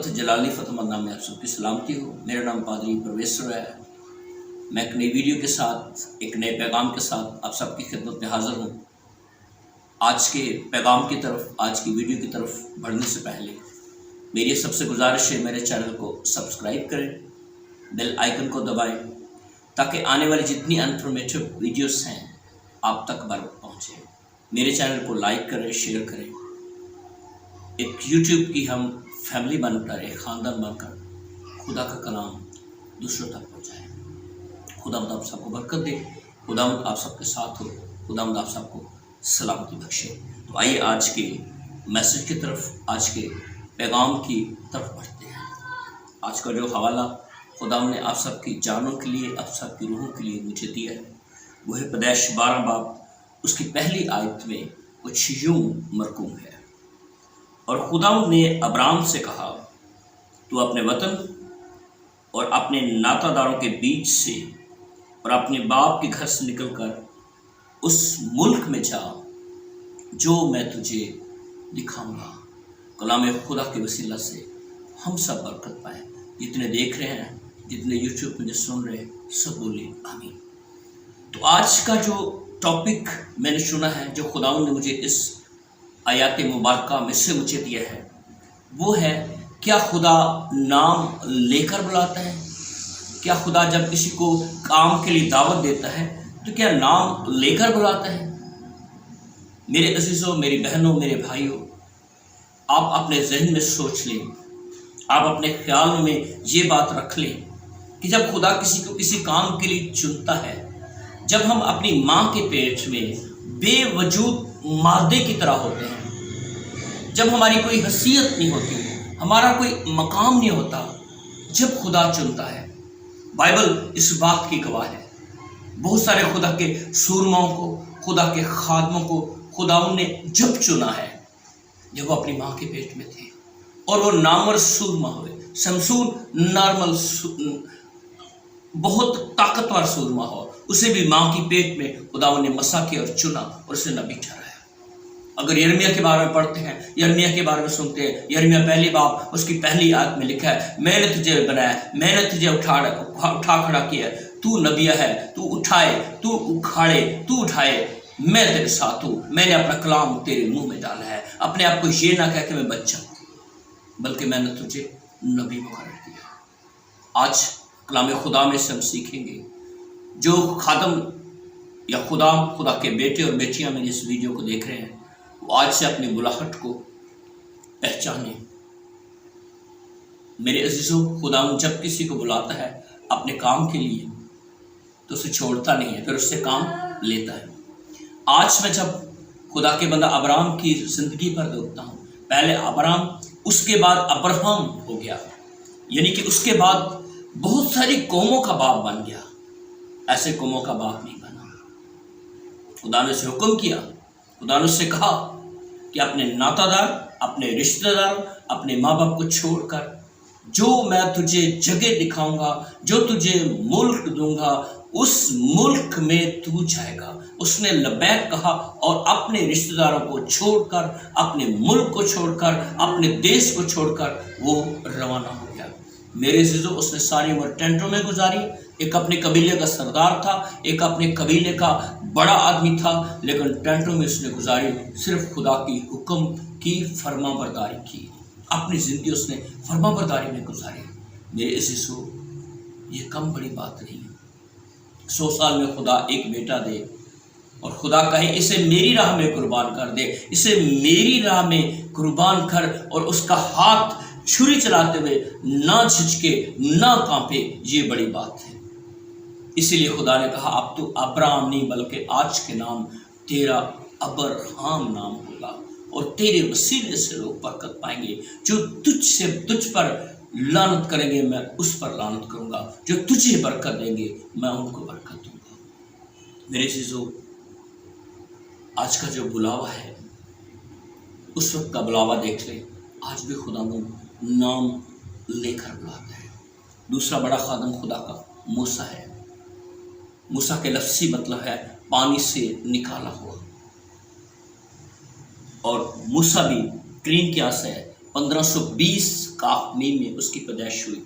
محبت جلالی فتح نام میں آپ سب کی سلامتی ہو۔ میرا نام پادری پرویسر ہے۔ میں ایک نئی ویڈیو کے ساتھ، ایک نئے پیغام کے ساتھ آپ سب کی خدمت میں حاضر ہوں۔ آج کے پیغام کی طرف، آج کی ویڈیو کی طرف بڑھنے سے پہلے میری سب سے گزارش ہے، میرے چینل کو سبسکرائب کریں، بیل آئیکن کو دبائیں تاکہ آنے والی جتنی انفارمیٹو ویڈیوز ہیں آپ تک بروقت پہنچیں۔ میرے چینل کو لائک کریں، شیئر کریں۔ ایک یوٹیوب کی ہم فیملی بن کر، ایک خاندان بن کر خدا کا کلام دوسروں تک پہنچائیں۔ خداوند آپ سب کو برکت دے، خداوند آپ سب کے ساتھ ہو، خداوند آپ سب کو سلامتی بخشے۔ تو آئیے آج کے میسج کی طرف، آج کے پیغام کی طرف بڑھتے ہیں۔ آج کا جو حوالہ خداوند نے آپ سب کی جانوں کے لیے، آپ سب کی روحوں کے لیے مجھے دیا ہے، وہ ہے پیدائش 12 باب اس کی پہلی آیت میں کچھ یوں مرقوم ہے۔ اور خداوند نے ابرام سے کہا، تو اپنے وطن اور اپنے ناطہ داروں کے بیچ سے اور اپنے باپ کے گھر سے نکل کر اس ملک میں جا جو میں تجھے دکھاؤں گا۔ کلام خدا کے وسیلہ سے ہم سب برکت پائیں۔ جتنے دیکھ رہے ہیں، جتنے یوٹیوب پہ سن رہے ہیں، سب بولے آمین۔ تو آج کا جو ٹاپک میں نے چنا ہے، جو خداوند نے مجھے اس آیات مبارکہ میں سے مجھے دیا ہے، وہ ہے کیا خدا نام لے کر بلاتا ہے؟ کیا خدا جب کسی کو کام کے لیے دعوت دیتا ہے تو کیا نام لے کر بلاتا ہے؟ میرے عزیزوں، میری بہنوں، میرے بھائیوں، آپ اپنے ذہن میں سوچ لیں، آپ اپنے خیال میں یہ بات رکھ لیں کہ جب خدا کسی کو کسی کام کے لیے چنتا ہے، جب ہم اپنی ماں کے پیٹ میں بے وجود مادے کی طرح ہوتے ہیں، جب ہماری کوئی حیثیت نہیں ہوتی، ہمارا کوئی مقام نہیں ہوتا، جب خدا چنتا ہے، بائبل اس بات کی گواہ ہے۔ بہت سارے خدا کے سورماؤں کو، خدا کے خادموں کو خداوند نے جب چنا ہے جب وہ اپنی ماں کے پیٹ میں تھے، اور وہ نامور سورما ہوئے۔ شمشون نارمل بہت طاقتور سورما ہو، اسے بھی ماں کی پیٹ میں خداوند نے مسا کیا اور چنا اور اسے نبی ٹھہرایا۔ اگر یرمیہ کے بارے میں پڑھتے ہیں، یرمیہ کے بارے میں سنتے ہیں، یرمیہ پہلی باب اس کی پہلی آیت میں لکھا ہے، میں نے تجھے بنایا، میں نے تجھے اٹھا کھڑا کیا، تو نبیہ ہے، تو اٹھائے، تو اکھاڑے، تو اٹھائے، میں تیرے ساتھ ہوں، میں نے اپنا کلام تیرے منہ میں ڈالا ہے۔ اپنے آپ کو یہ نہ کہہ کہ میں بچہ ہوں، بلکہ میں نے تجھے نبی مقرر کیا۔ آج کلام خدا میں سے ہم سیکھیں گے، جو خادم یا خدا کے بیٹے اور بیٹیاں میں اس ویڈیو کو دیکھ رہے ہیں، وہ آج سے اپنی بلاہٹ کو پہچانیں۔ میرے عزیزوں، خدا جب کسی کو بلاتا ہے اپنے کام کے لیے تو اسے چھوڑتا نہیں ہے، پھر اس سے کام لیتا ہے۔ آج میں جب خدا کے بندہ ابرام کی زندگی پر دیکھتا ہوں، پہلے ابرام، اس کے بعد ابراہم ہو گیا، یعنی کہ اس کے بعد بہت ساری قوموں کا باپ بن گیا۔ ایسے قوموں کا باپ نہیں بنا۔ خدا نے اسے حکم کیا، خدا نے اس سے کہا کہ اپنے ناطہ دار، اپنے رشتہ دار، اپنے ماں باپ کو چھوڑ کر جو میں تجھے جگہ دکھاؤں گا، جو تجھے ملک دوں گا، اس ملک میں تو جائے گا۔ اس نے لبیک کہا اور اپنے رشتہ داروں کو چھوڑ کر، اپنے ملک کو چھوڑ کر، اپنے دیش کو چھوڑ کر وہ روانہ ہو گیا۔ میرے عزیزوں، اس نے ساری عمر ٹینٹوں میں گزاری۔ ایک اپنے قبیلے کا سردار تھا، ایک اپنے قبیلے کا بڑا آدمی تھا، لیکن ٹینٹوں میں اس نے گزاری، صرف خدا کی حکم کی فرما برداری کی۔ اپنی زندگی اس نے فرما برداری میں گزاری۔ میرے عزیزوں، یہ کم بڑی بات نہیں ہے۔ 100 سال میں خدا ایک بیٹا دے اور خدا کہے اسے میری راہ میں قربان کر دے، اسے میری راہ میں قربان کر، اور اس کا ہاتھ چھری چلاتے ہوئے نہ جھجکے، نہ کانپے، یہ بڑی بات ہے۔ اسی لیے خدا نے کہا اب تو ابرام نہیں بلکہ آج کے نام تیرا ابرہام نام ہوگا، اور تیرے وسیلے سے لوگ برکت پائیں گے۔ جو تجھ پر لعنت کریں گے میں اس پر لعنت کروں گا، جو تجھے برکت دیں گے میں ان کو برکت دوں گا۔ میرے عزیزوں، آج کا جو بلاوا ہے، اس وقت کا بلاوا دیکھ لیں، آج بھی خدا نام لے کر بلاتا ہے۔ دوسرا بڑا خادم خدا کا موسیٰ ہے۔ موسیٰ کے لفظی مطلب ہے پانی سے نکالا ہوا، اور موسیٰ بھی کریم کی آس ہے 1520 काफमी में उसकी पैदाइश हुई।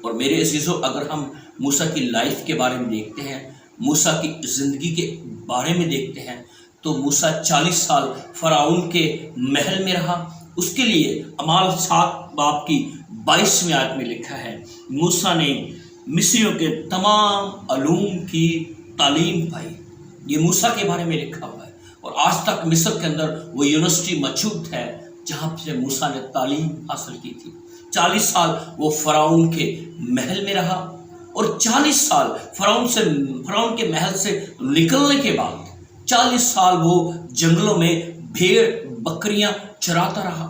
और मेरे अजीज़ों, अगर हम मूसा की लाइफ के बारे में देखते हैं, मूसा की ज़िंदगी के बारे में देखते हैं, तो मूसा 40 साल फ़िरौन के महल में रहा। उसके लिए अमाल 7 बाब की 22वें आयत में लिखा है, मूसा ने मिस्रियों के तमाम अलूम की तालीम पाई। ये मूसा के बारे में लिखा हुआ है। और आज तक मिस्र के अंदर वो यूनिवर्सिटी मौजूद है जहाँ से मूसा ने तालीम हासिल की थी। 40 साल वो फ़िरौन के महल में रहा और 40 साल फ़िरौन के महल से निकलने के बाद 40 साल वो जंगलों में भेड़ बकरियां चराता रहा।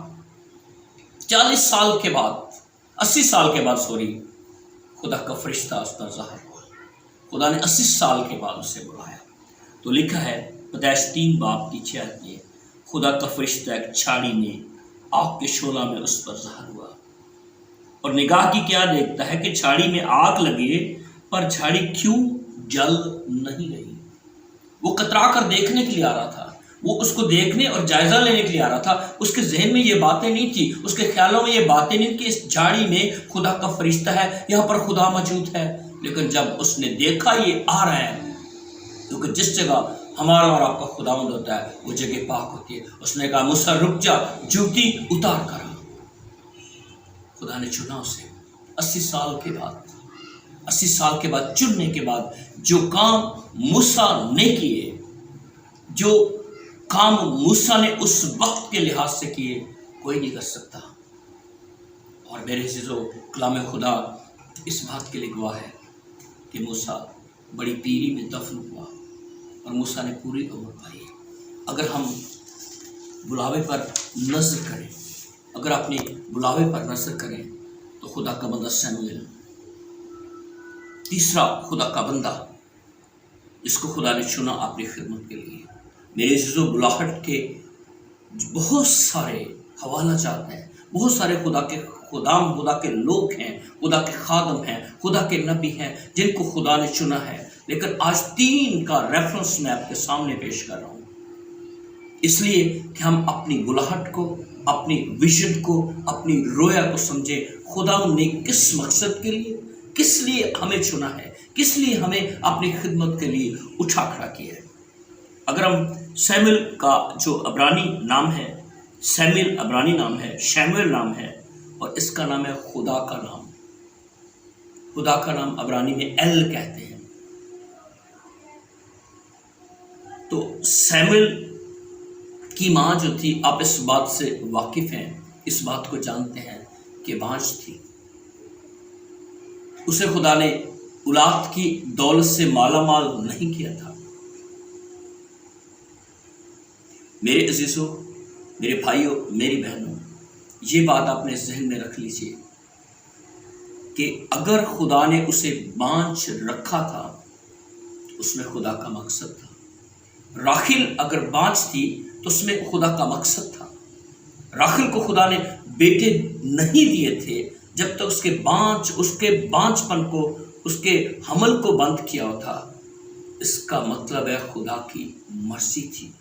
40 साल के बाद 80 साल के बाद खुदा का फरिश्ता उस पर ज़ाहिर हुआ। खुदा ने 80 साल के बाद उसे बुलाया। तो लिखा है पैदाइश 3 बाब की 6 आयत में, खुदा का फरिश्ता एक छाड़ी में आग के शोला में उस पर ज़ाहिर हुआ और निगाह की क्या देखता है कि छाड़ी में आग लगे पर छाड़ी क्यों जल नहीं रही। वो कतरा कर देखने के लिए आ रहा था, वो उसको देखने और जायजा लेने के लिए आ रहा था। उसके जहन में ये बातें नहीं थी, उसके ख्यालों में ये बातें नहीं कि इस झाड़ी में खुदा का फरिश्ता है, यहाँ पर खुदा मौजूद है। लेकिन जब उसने देखा ये आ रहा है, क्योंकि जिस जगह हमारा और आपका खुदावंद होता है वो जगह पाक होती है, उसने कहा मूसा रुक जा, जूती उतार कर। खुदा ने चुना उसे 80 साल के बाद चुनने के बाद जो काम मूसा ने किए, जो काम मूसा ने उस वक्त के लिहाज से किए, कोई नहीं कर सकता। और मेरे अज़ीज़ों, कलाम खुदा इस बात के लिए गवाह है कि मूसा बड़ी पीरी में दफन हुआ और मूसा ने पूरी उम्र पाई। अगर हम बुलावे पर नज़र करें, अगर अपने बुलावे पर नज़र करें, तो खुदा का बंदा सैमुएल, तीसरा खुदा का बंदा, इसको खुदा ने चुना अपनी खिदमत के लिए। मेरे अज़ीज़ों, बुलाहट के बहुत सारे हवाला जात हैं, बहुत सारे खुदा के लोग हैं, खुदा के खादम हैं, खुदा के नबी हैं जिनको खुदा ने चुना है। लेकिन आज 3 का रेफरेंस मैं आपके सामने पेश कर रहा हूँ, इसलिए कि हम अपनी बुलाहट को, अपनी विजन को, अपनी रोया को समझें। खुदा ने किस मकसद के लिए, किस लिए हमें चुना है, किस लिए हमें अपनी खिदमत के लिए उठा खड़ा किया है। अगर हम सैमुएल का जो अब्रानी नाम है, सैमुएल अब्रानी नाम है, शैमुएल नाम है, और इसका नाम है खुदा का नाम। खुदा का नाम अब्रानी में एल कहते हैं। तो सैमुएल की माँ जो थी, आप इस बात से वाकिफ हैं, इस बात को जानते हैं कि बाँझ थी। उसे खुदा ने औलाद की दौलत से मालामाल नहीं किया था। मेरे अजीज़ों, मेरे भाइयों, मेरी बहनों, ये बात आपने जहन में रख लीजिए कि अगर खुदा ने उसे बाँझ रखा था, उसमें खुदा का मकसद था। राखिल अगर बाँझ थी तो उसमें खुदा का मकसद था। राखिल को खुदा ने बेटे नहीं दिए थे जब तक उसके बाँझपन को, उसके हमल को बंद किया था। इसका मतलब है खुदा की मर्जी थी।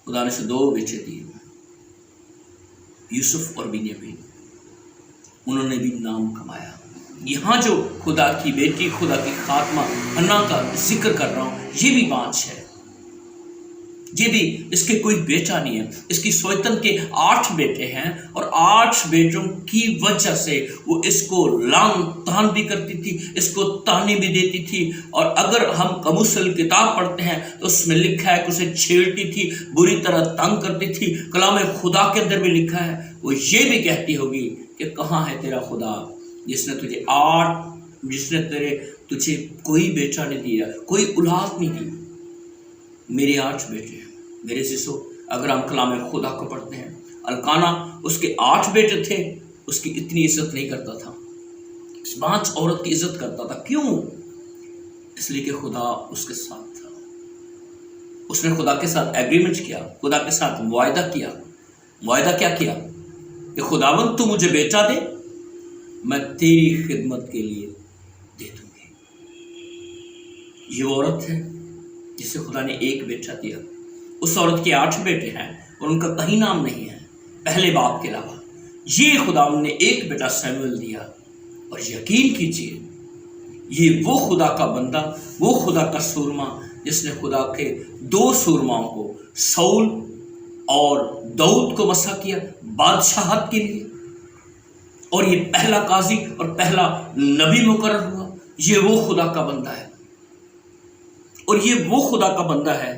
खुदा ने उसे 2 बेटे दिए, यूसुफ और बिन्यामीन। उन्होंने भी नाम कमाया। यहाँ जो खुदा की बेटी, खुदा की खात्मा हन्ना का जिक्र कर रहा हूँ, ये भी बाँझ है। ये भी, इसके कोई बेटा नहीं है। इसकी सोयतन के 8 बेटे हैं और 8 बेटों की वजह से वो इसको लान तान भी करती थी, इसको ताने भी देती थी। और अगर हम कमुसल किताब पढ़ते हैं तो उसमें लिखा है कि उसे छेड़ती थी, बुरी तरह तंग करती थी। कलाम खुदा के अंदर भी लिखा है, वो ये भी कहती होगी कि कहाँ है तेरा खुदा जिसने तुझे कोई बेटा नहीं दिया, कोई औलाद नहीं दी। मेरे 8 बेटे हैं। मेरे शिशु, अगर हम कलाम खुदा को पढ़ते हैं, अलकाना उसके 8 बेटे थे, उसकी इतनी इज्जत नहीं करता था। इस 5 औरत की इज्जत करता था। क्यों? इसलिए कि खुदा उसके साथ था। उसने खुदा के साथ एग्रीमेंट किया, खुदा के साथ मुआयदा किया। मुआयदा क्या किया कि खुदावंद तू मुझे बेटा दे, मैं तेरी खिदमत के लिए दे दूंगी। ये औरत है जिसे खुदा ने 1 बेटा दिया। उस औरत के 8 बेटे हैं और उनका कहीं नाम नहीं है। पहले बाप के अलावा। ये खुदावंद ने एक बेटा सैमुअल दिया, और यकीन कीजिए ये वो खुदा का बंदा, वो खुदा का सूरमा जिसने खुदा के दो सूरमाओं को, शाऊल और दाऊद को मसा किया बादशाहत के लिए, और ये पहला काजी और पहला नबी मुकर्रर हुआ। ये वो खुदा का बंदा है, और ये वो खुदा का बंदा है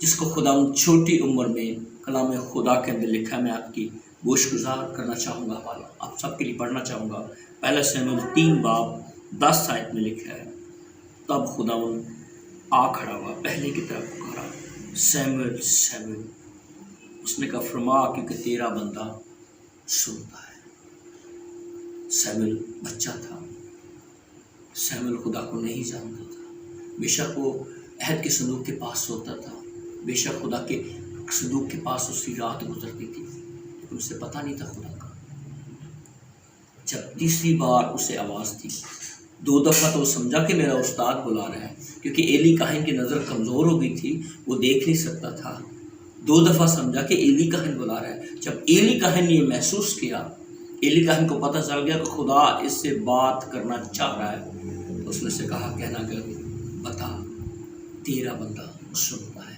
जिसको खुदा छोटी उम्र में कलाम खुदा के अंदर लिखा है। मैं आपकी गोशगुजार करना चाहूँगा, हवाला आप सबके लिए पढ़ना चाहूँगा। पहला शमूएल 3:10 में लिखा है, तब खुदावन आ खड़ा हुआ, पहले की तरफ पुकारा, शमूएल शमूएल। उसने कहा, फरमा, क्योंकि तेरा बंदा सुनता है। शमूएल बच्चा था, शमूएल खुदा को नहीं जानता था। बेशक वो अहद के संदूक के पास सोता था, बेशक खुदा के संदूक के पास उसकी रात गुजरती थी, लेकिन उसे पता नहीं था खुदा का। जब तीसरी बार उसे आवाज़ दी, 2 दफ़ा तो समझा कि मेरा उस्ताद बुला रहा है, क्योंकि एली काहिन की नज़र कमज़ोर हो गई थी, वो देख नहीं सकता था। 2 दफ़ा समझा कि एली काहिन बुला रहा है। जब एली काहिन ने ये महसूस किया, एली काहिन को पता चल गया कि खुदा इससे बात करना चाह रहा है, तो उसने से कहा, कहना कि बता, तेरा बंदा सुनता है।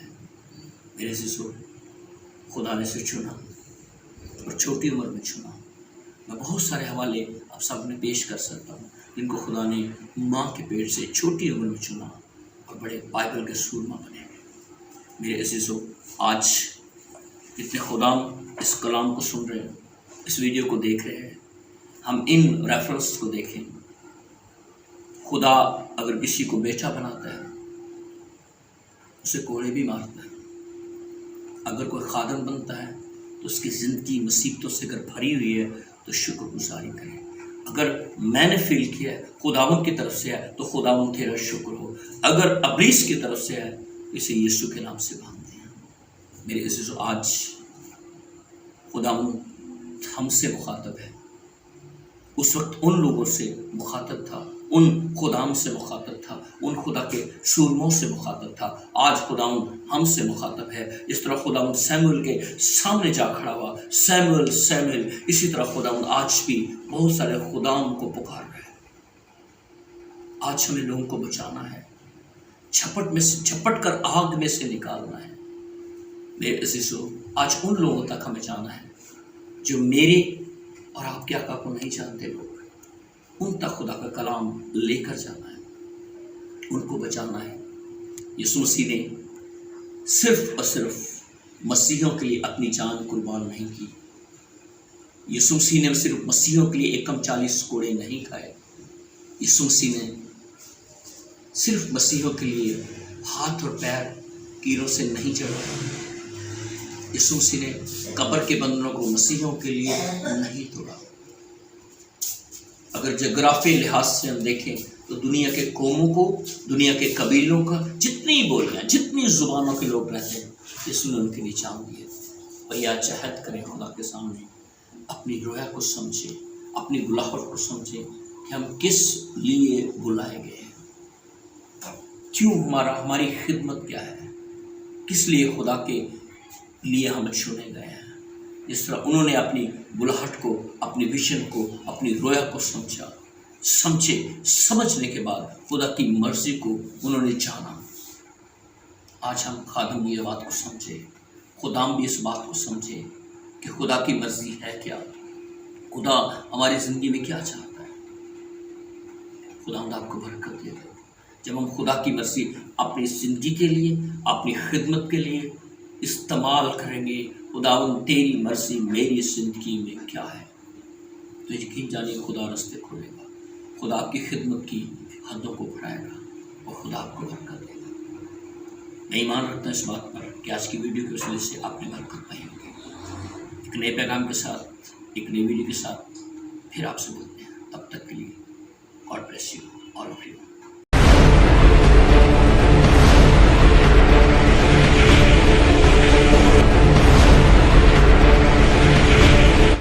मेरे शिशु, खुदा ने से चुना, और छोटी उम्र में चुना। मैं बहुत सारे हवाले आप सामने पेश कर सकता हूँ, जिनको खुदा ने माँ के पेट से छोटी उम्र में चुना और बड़े बाइबल के सूरमा बने। मेरे अज़ीज़ों, आज जितने खुदाम इस कलाम को सुन रहे हैं, इस वीडियो को देख रहे हैं, हम इन रेफरेंस को देखें। खुदा अगर किसी को बेटा बनाता है, उसे कोड़े भी मारता है। अगर कोई खादम बनता है तो उसकी ज़िंदगी मुसीबतों से अगर भरी हुई है तो शुक्रगुजारी करें। अगर मैंने फील किया है खुदावंद की तरफ से है तो खुदावंद तेरा शुक्र हो। अगर अब्लीस की तरफ से है तो इसे यीशु के नाम से बांधते हैं। मेरे अज़ीज़ों, आज खुदावंद हमसे मुखातब है। उस वक्त उन लोगों से मुखातब था, उन खुदाम से मुखातब था, उन खुदा के सूरमों से मुखातब था। आज खुदावंद हमसे मुखातब है। इस तरह खुदावंद शमूएल के सामने जा खड़ा हुआ, शमूएल शमूएल। इसी तरह खुदावंद आज भी बहुत सारे खुदाम को पुकार रहे हैं। आज हमें लोगों को बचाना है, झपट कर आग में से निकालना है। मेरे अज़ीज़ों, आज उन लोगों तक हमें जाना है जो मेरे और आपके आका को नहीं जानते लोग, उन तक खुदा का कलाम लेकर जाना है, उनको बचाना है। यीशु मसीह ने सिर्फ और सिर्फ मसीहों के लिए अपनी जान कुर्बान नहीं की। यीशु मसीह ने सिर्फ मसीहों के लिए एकम 40 कोड़े नहीं खाए। यीशु मसीह ने सिर्फ मसीहों के लिए हाथ और पैर कीड़ों से नहीं चढ़ाए। यीशु मसीह ने कब्र के बंधनों को मसीहों के लिए नहीं तोड़ा। अगर जोग्राफी लिहाज से हम देखें तो दुनिया के कौमों को, दुनिया के कबीलों का, जितनी बोलियाँ, जितनी ज़ुबानों के लोग रहते हैं, यीशु ने उनके लिए जान दिए। भैया चहद करें खुदा के सामने, अपनी रोया को समझें, अपनी बुलाहट को समझें कि हम किस लिए बुलाए गए हैं, क्यों हमारी खिदमत क्या है, किस लिए खुदा के लिए हम चुने गए हैं। जिस तरह उन्होंने अपनी बुलाहट को, अपनी विजन को, अपनी रोया को समझने के बाद खुदा की मर्जी को उन्होंने जाना। आज हम खादम भी ये बात को समझे, खुदाम भी इस बात को समझे कि खुदा की मर्जी है क्या, खुदा हमारी ज़िंदगी में क्या चाहता है। खुदावंद आपको बरकत दे दे। जब हम खुदा की मर्जी अपनी ज़िंदगी के लिए, अपनी खिदमत के लिए इस्तेमाल करेंगे, खुदावंद तेरी मर्जी मेरी ज़िंदगी में क्या है, तो यकीन जानिए खुदा रास्ते खोलेगा, खुदा आपकी खिदमत की हदों को बढ़ाएगा और खुदा आपको बरकत देगा। मैं ईमान रखता हूँ इस बात पर कि आज की वीडियो के वसीले से आपने बरकत पाई होगी। एक नए पैगाम के साथ, एक नई वीडियो के साथ फिर आपसे मिलते हैं। तब तक के लिए God bless you all of you.